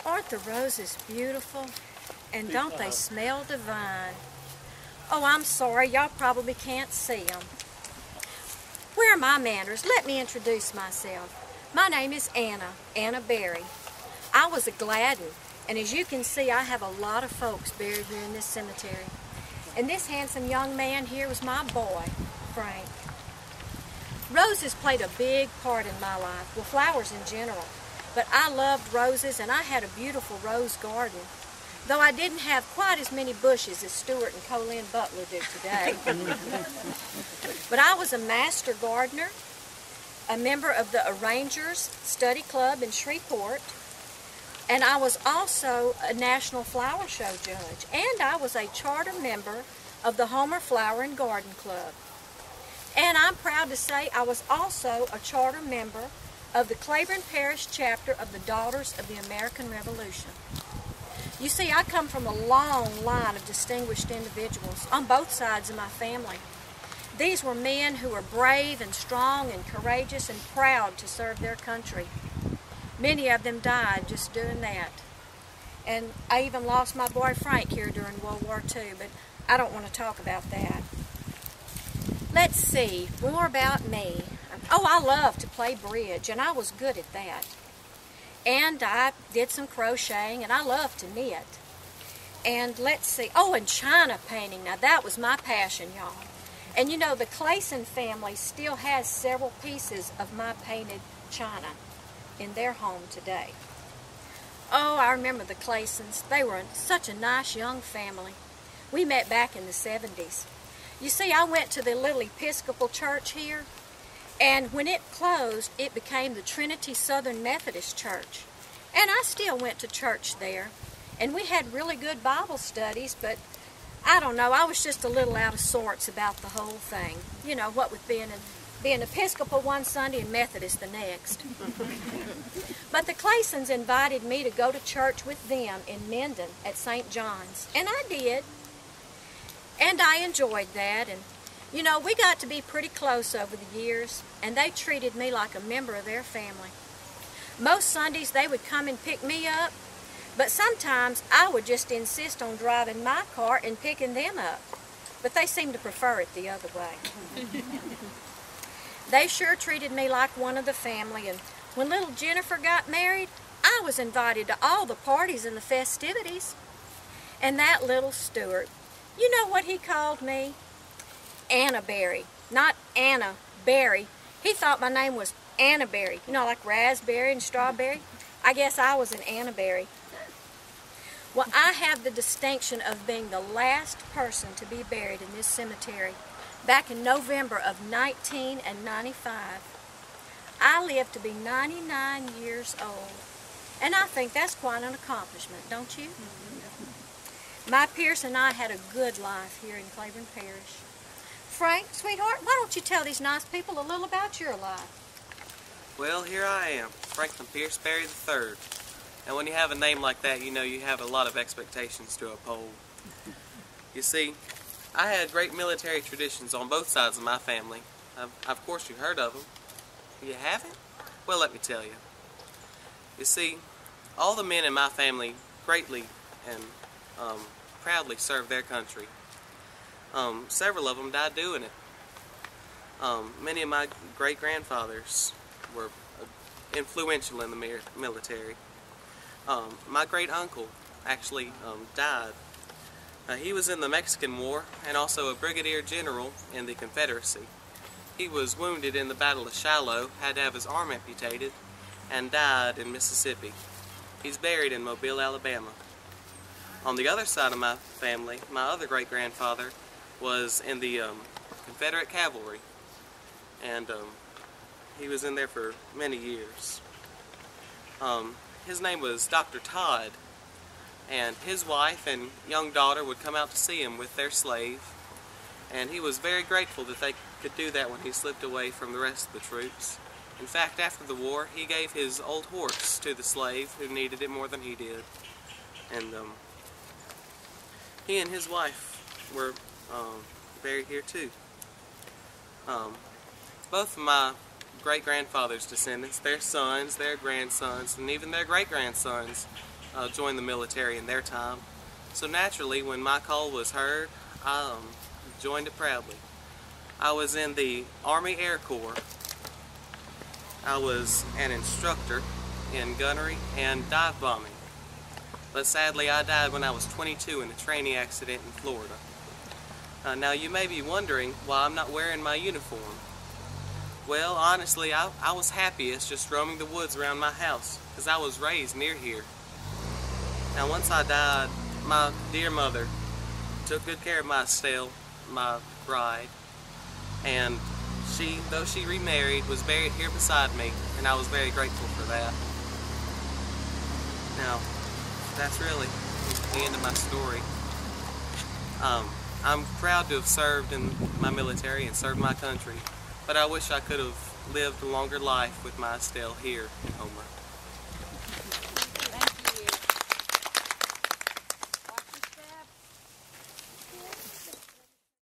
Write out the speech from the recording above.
Aren't the roses beautiful? And don't they smell divine? Oh, I'm sorry, y'all probably can't see them. Where are my manners? Let me introduce myself. My name is Anna Berry. I was a Gladen, and as you can see, I have a lot of folks buried here in this cemetery. And this handsome young man here was my boy, Frank. Roses played a big part in my life, well, flowers in general. But I loved roses, and I had a beautiful rose garden, though I didn't have quite as many bushes as Stuart and Colleen Butler do today. But I was a master gardener, a member of the Arrangers Study Club in Shreveport, and I was also a National Flower Show judge, and I was a charter member of the Homer Flower and Garden Club. And I'm proud to say I was also a charter member of the Gladen Parish chapter of the Daughters of the American Revolution. You see, I come from a long line of distinguished individuals on both sides of my family. These were men who were brave and strong and courageous and proud to serve their country. Many of them died just doing that. And I even lost my boy Frank here during World War II, but I don't want to talk about that. Let's see, more about me. Oh, I love to play bridge, and I was good at that. And I did some crocheting, and I love to knit. And let's see, oh, and china painting. Now, that was my passion, y'all. And you know, the Clayson family still has several pieces of my painted china in their home today. Oh, I remember the Claysons. They were such a nice young family. We met back in the 70s. You see, I went to the little Episcopal church here, and when it closed, it became the Trinity Southern Methodist Church. And I still went to church there. And we had really good Bible studies, but I don't know, I was just a little out of sorts about the whole thing. You know, what with being Episcopal one Sunday and Methodist the next. But the Claysons invited me to go to church with them in Minden at St. John's. And I did. And I enjoyed that. And you know, we got to be pretty close over the years, and they treated me like a member of their family. Most Sundays they would come and pick me up, but sometimes I would just insist on driving my car and picking them up. But they seemed to prefer it the other way. They sure treated me like one of the family, and when little Jennifer got married, I was invited to all the parties and the festivities. And that little Stuart, you know what he called me? Anna Berry, not Anna Berry. He thought my name was Anna Berry, you know, like raspberry and strawberry. I guess I was an Anna Berry. Well, I have the distinction of being the last person to be buried in this cemetery back in November of 1995. I lived to be 99 years old, and I think that's quite an accomplishment, don't you? My peers and I had a good life here in Gladen Parish. Frank, sweetheart, why don't you tell these nice people a little about your life? Well, here I am, Franklin Pierce Berry III. And when you have a name like that, you know you have a lot of expectations to uphold. You see, I had great military traditions on both sides of my family. Of course you've heard of them. You haven't? Well, let me tell you. You see, all the men in my family greatly and proudly served their country. Several of them died doing it. Many of my great-grandfathers were influential in the military. My great-uncle actually died. He was in the Mexican War and also a brigadier general in the Confederacy. He was wounded in the Battle of Shiloh, had to have his arm amputated, and died in Mississippi. He's buried in Mobile, Alabama. On the other side of my family, my other great-grandfather was in the Confederate Cavalry, and he was in there for many years. His name was Dr. Todd, and his wife and young daughter would come out to see him with their slave, and he was very grateful that they could do that when he slipped away from the rest of the troops. In fact, after the war, he gave his old horse to the slave who needed it more than he did, and he and his wife were buried here too. Both of my great-grandfather's descendants, their sons, their grandsons, and even their great-grandsons join the military in their time. So naturally, when my call was heard, I joined it proudly. I was in the Army Air Corps. I was an instructor in gunnery and dive bombing. But sadly, I died when I was 22 in a training accident in Florida. Now you may be wondering why I'm not wearing my uniform. Well, honestly, I was happiest just roaming the woods around my house, because I was raised near here. Now once I died, my dear mother took good care of my Estelle, my bride, and she, though she remarried, was buried here beside me, and I was very grateful for that. Now, that's really the end of my story. I'm proud to have served in my military and served my country, but I wish I could have lived a longer life with my Estelle here in Homer.